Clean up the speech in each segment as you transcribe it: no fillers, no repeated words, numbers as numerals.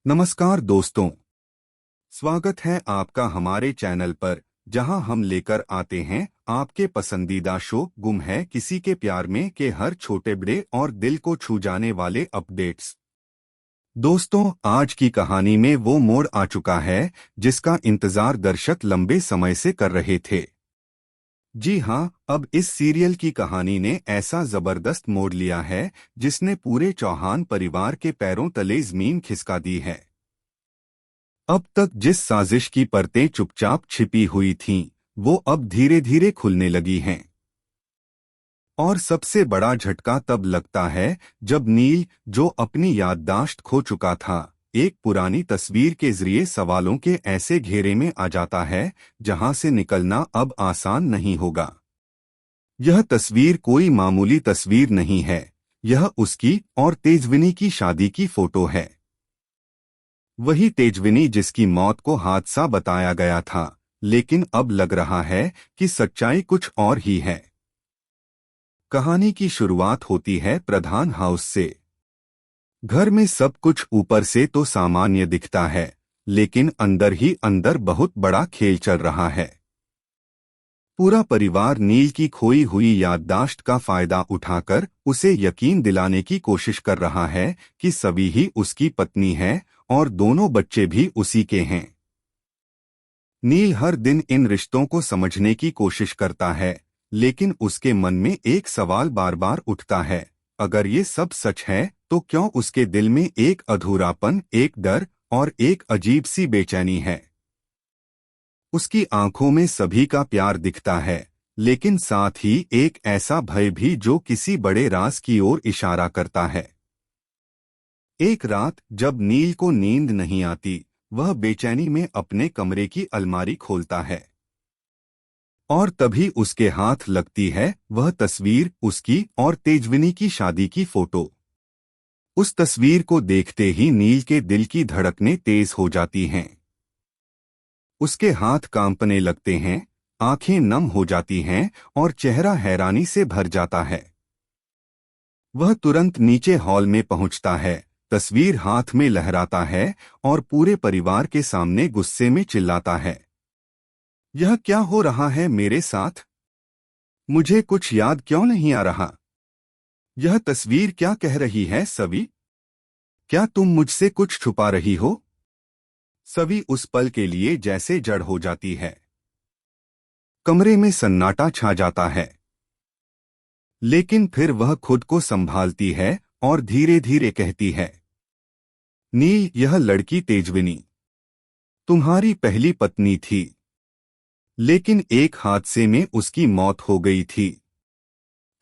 नमस्कार दोस्तों, स्वागत है आपका हमारे चैनल पर, जहां हम लेकर आते हैं आपके पसंदीदा शो गुम है किसी के प्यार में के हर छोटे बड़े और दिल को छू जाने वाले अपडेट्स। दोस्तों, आज की कहानी में वो मोड़ आ चुका है जिसका इंतजार दर्शक लंबे समय से कर रहे थे। जी हाँ, अब इस सीरियल की कहानी ने ऐसा जबरदस्त मोड़ लिया है जिसने पूरे चौहान परिवार के पैरों तले जमीन खिसका दी है। अब तक जिस साजिश की परतें चुपचाप छिपी हुई थीं, वो अब धीरे धीरे खुलने लगी हैं। और सबसे बड़ा झटका तब लगता है जब नील, जो अपनी याददाश्त खो चुका था, एक पुरानी तस्वीर के जरिए सवालों के ऐसे घेरे में आ जाता है जहां से निकलना अब आसान नहीं होगा। यह तस्वीर कोई मामूली तस्वीर नहीं है, यह उसकी और तेजविनी की शादी की फोटो है। वही तेजविनी जिसकी मौत को हादसा बताया गया था, लेकिन अब लग रहा है कि सच्चाई कुछ और ही है। कहानी की शुरुआत होती है प्रधान हाउस से। घर में सब कुछ ऊपर से तो सामान्य दिखता है, लेकिन अंदर ही अंदर बहुत बड़ा खेल चल रहा है। पूरा परिवार नील की खोई हुई याददाश्त का फायदा उठाकर उसे यकीन दिलाने की कोशिश कर रहा है कि सभी ही उसकी पत्नी है और दोनों बच्चे भी उसी के हैं। नील हर दिन इन रिश्तों को समझने की कोशिश करता है, लेकिन उसके मन में एक सवाल बार बार उठता है। अगर ये सब सच है तो क्यों उसके दिल में एक अधूरापन, एक डर और एक अजीब सी बेचैनी है। उसकी आंखों में सभी का प्यार दिखता है, लेकिन साथ ही एक ऐसा भय भी जो किसी बड़े राज की ओर इशारा करता है। एक रात जब नील को नींद नहीं आती, वह बेचैनी में अपने कमरे की अलमारी खोलता है। और तभी उसके हाथ लगती है वह तस्वीर, उसकी और तेजविनी की शादी की फोटो। उस तस्वीर को देखते ही नील के दिल की धड़कनें तेज हो जाती हैं। उसके हाथ कांपने लगते हैं, आंखें नम हो जाती हैं और चेहरा हैरानी से भर जाता है। वह तुरंत नीचे हॉल में पहुंचता है, तस्वीर हाथ में लहराता है और पूरे परिवार के सामने गुस्से में चिल्लाता है, यह क्या हो रहा है मेरे साथ? मुझे कुछ याद क्यों नहीं आ रहा? यह तस्वीर क्या कह रही है सवी? क्या तुम मुझसे कुछ छुपा रही हो? सवी उस पल के लिए जैसे जड़ हो जाती है। कमरे में सन्नाटा छा जाता है, लेकिन फिर वह खुद को संभालती है और धीरे धीरे कहती है, नील, यह लड़की तेजविनी तुम्हारी पहली पत्नी थी, लेकिन एक हादसे में उसकी मौत हो गई थी।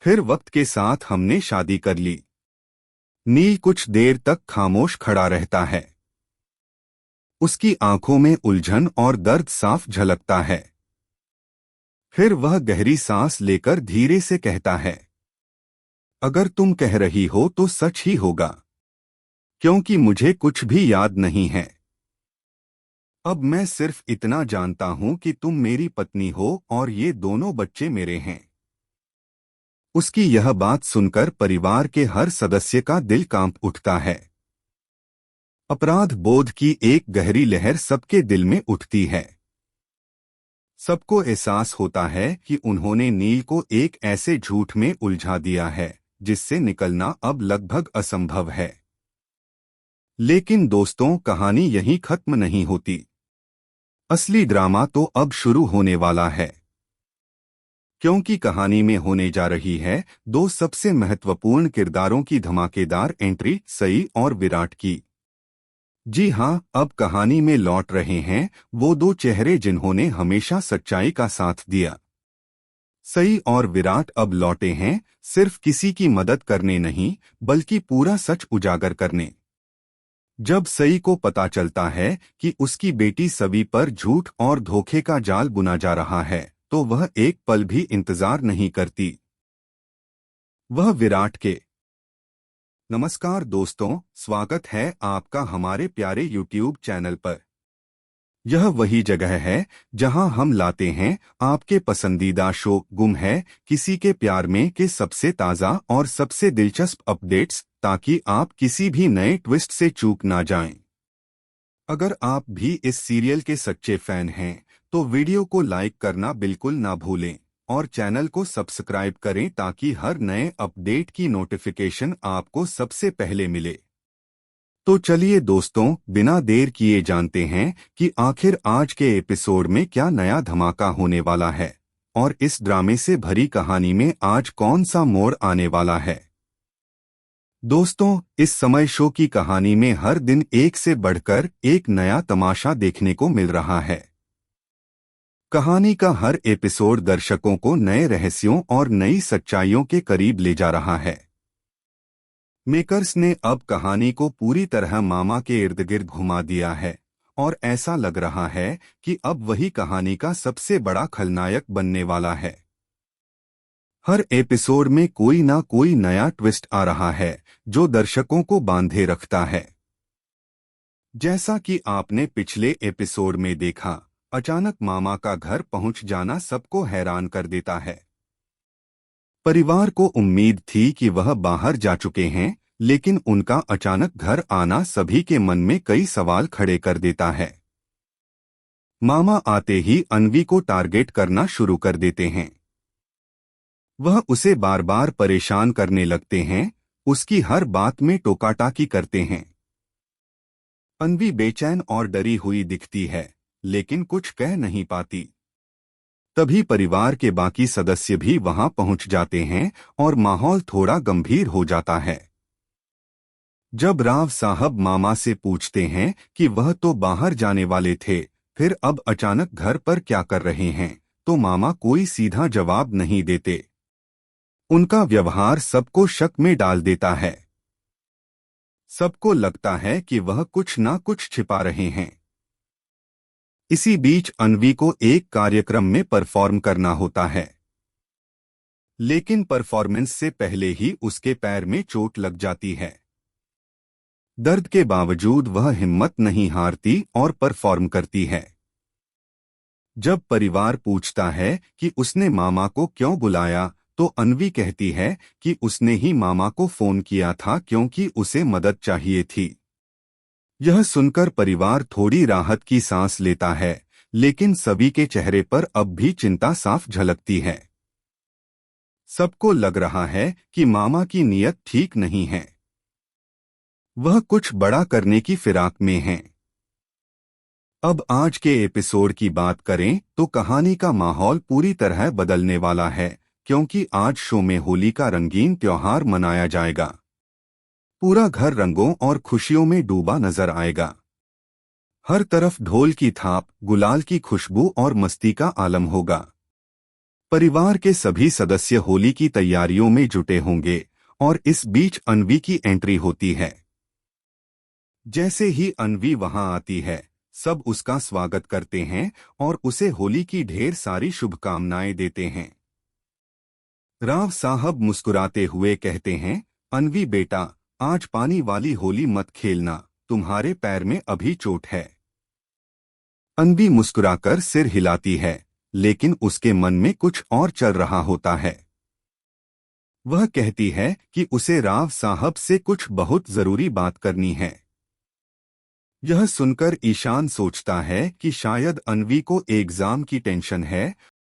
फिर वक्त के साथ हमने शादी कर ली। नील कुछ देर तक खामोश खड़ा रहता है। उसकी आंखों में उलझन और दर्द साफ झलकता है। फिर वह गहरी सांस लेकर धीरे से कहता है, अगर तुम कह रही हो तो सच ही होगा, क्योंकि मुझे कुछ भी याद नहीं है। अब मैं सिर्फ इतना जानता हूं कि तुम मेरी पत्नी हो और ये दोनों बच्चे मेरे हैं। उसकी यह बात सुनकर परिवार के हर सदस्य का दिल कांप उठता है। अपराध बोध की एक गहरी लहर सबके दिल में उठती है। सबको एहसास होता है कि उन्होंने नील को एक ऐसे झूठ में उलझा दिया है जिससे निकलना अब लगभग असंभव है। लेकिन दोस्तों, कहानी यहीं खत्म नहीं होती। असली ड्रामा तो अब शुरू होने वाला है, क्योंकि कहानी में होने जा रही है दो सबसे महत्वपूर्ण किरदारों की धमाकेदार एंट्री, सई और विराट की। जी हाँ, अब कहानी में लौट रहे हैं वो दो चेहरे जिन्होंने हमेशा सच्चाई का साथ दिया। सई और विराट अब लौटे हैं, सिर्फ किसी की मदद करने नहीं, बल्कि पूरा सच उजागर करने। जब सई को पता चलता है कि उसकी बेटी सवी पर झूठ और धोखे का जाल बुना जा रहा है, तो वह एक पल भी इंतजार नहीं करती। वह विराट के नमस्कार दोस्तों, स्वागत है आपका हमारे प्यारे YouTube चैनल पर। यह वही जगह है जहां हम लाते हैं आपके पसंदीदा शो गुम है किसी के प्यार में के सबसे ताज़ा और सबसे दिलचस्प अपडेट्स, ताकि आप किसी भी नए ट्विस्ट से चूक ना जाएं। अगर आप भी इस सीरियल के सच्चे फैन हैं तो वीडियो को लाइक करना बिल्कुल ना भूलें और चैनल को सब्सक्राइब करें ताकि हर नए अपडेट की नोटिफिकेशन आपको सबसे पहले मिले। तो चलिए दोस्तों, बिना देर किए जानते हैं कि आखिर आज के एपिसोड में क्या नया धमाका होने वाला है और इस ड्रामे से भरी कहानी में आज कौन सा मोड़ आने वाला है। दोस्तों, इस समय शो की कहानी में हर दिन एक से बढ़कर एक नया तमाशा देखने को मिल रहा है। कहानी का हर एपिसोड दर्शकों को नए रहस्यों और नई सच्चाइयों के करीब ले जा रहा है। मेकर्स ने अब कहानी को पूरी तरह मामा के इर्द गिर्द घुमा दिया है और ऐसा लग रहा है कि अब वही कहानी का सबसे बड़ा खलनायक बनने वाला है। हर एपिसोड में कोई ना कोई नया ट्विस्ट आ रहा है जो दर्शकों को बांधे रखता है। जैसा कि आपने पिछले एपिसोड में देखा, अचानक मामा का घर पहुंच जाना सबको हैरान कर देता है। परिवार को उम्मीद थी कि वह बाहर जा चुके हैं, लेकिन उनका अचानक घर आना सभी के मन में कई सवाल खड़े कर देता है। मामा आते ही अन्वी को टारगेट करना शुरू कर देते हैं। वह उसे बार बार परेशान करने लगते हैं, उसकी हर बात में टोकाटाकी करते हैं। अन्वी बेचैन और डरी हुई दिखती है, लेकिन कुछ कह नहीं पाती। तभी परिवार के बाकी सदस्य भी वहां पहुंच जाते हैं और माहौल थोड़ा गंभीर हो जाता है। जब राव साहब मामा से पूछते हैं कि वह तो बाहर जाने वाले थे, फिर अब अचानक घर पर क्या कर रहे हैं, तो मामा कोई सीधा जवाब नहीं देते। उनका व्यवहार सबको शक में डाल देता है। सबको लगता है कि वह कुछ ना कुछ छिपा रहे हैं। इसी बीच अन्वी को एक कार्यक्रम में परफॉर्म करना होता है, लेकिन परफॉर्मेंस से पहले ही उसके पैर में चोट लग जाती है। दर्द के बावजूद वह हिम्मत नहीं हारती और परफॉर्म करती है। जब परिवार पूछता है कि उसने मामा को क्यों बुलाया, तो अन्वी कहती है कि उसने ही मामा को फोन किया था क्योंकि उसे मदद चाहिए थी। यह सुनकर परिवार थोड़ी राहत की सांस लेता है, लेकिन सभी के चेहरे पर अब भी चिंता साफ झलकती है। सबको लग रहा है कि मामा की नीयत ठीक नहीं है। वह कुछ बड़ा करने की फिराक में हैं। अब आज के एपिसोड की बात करें तो कहानी का माहौल पूरी तरह बदलने वाला है, क्योंकि आज शो में होली का रंगीन त्योहार मनाया जाएगा। पूरा घर रंगों और खुशियों में डूबा नजर आएगा। हर तरफ ढोल की थाप, गुलाल की खुशबू और मस्ती का आलम होगा। परिवार के सभी सदस्य होली की तैयारियों में जुटे होंगे और इस बीच अन्वी की एंट्री होती है। जैसे ही अन्वी वहां आती है, सब उसका स्वागत करते हैं और उसे होली की ढेर सारी शुभकामनाएं देते हैं। राव साहब मुस्कुराते हुए कहते हैं, अन्वी बेटा, आज पानी वाली होली मत खेलना, तुम्हारे पैर में अभी चोट है। अन्वी मुस्कुराकर सिर हिलाती है, लेकिन उसके मन में कुछ और चल रहा होता है। वह कहती है कि उसे राव साहब से कुछ बहुत जरूरी बात करनी है। यह सुनकर ईशान सोचता है कि शायद अन्वी को एग्जाम की टेंशन है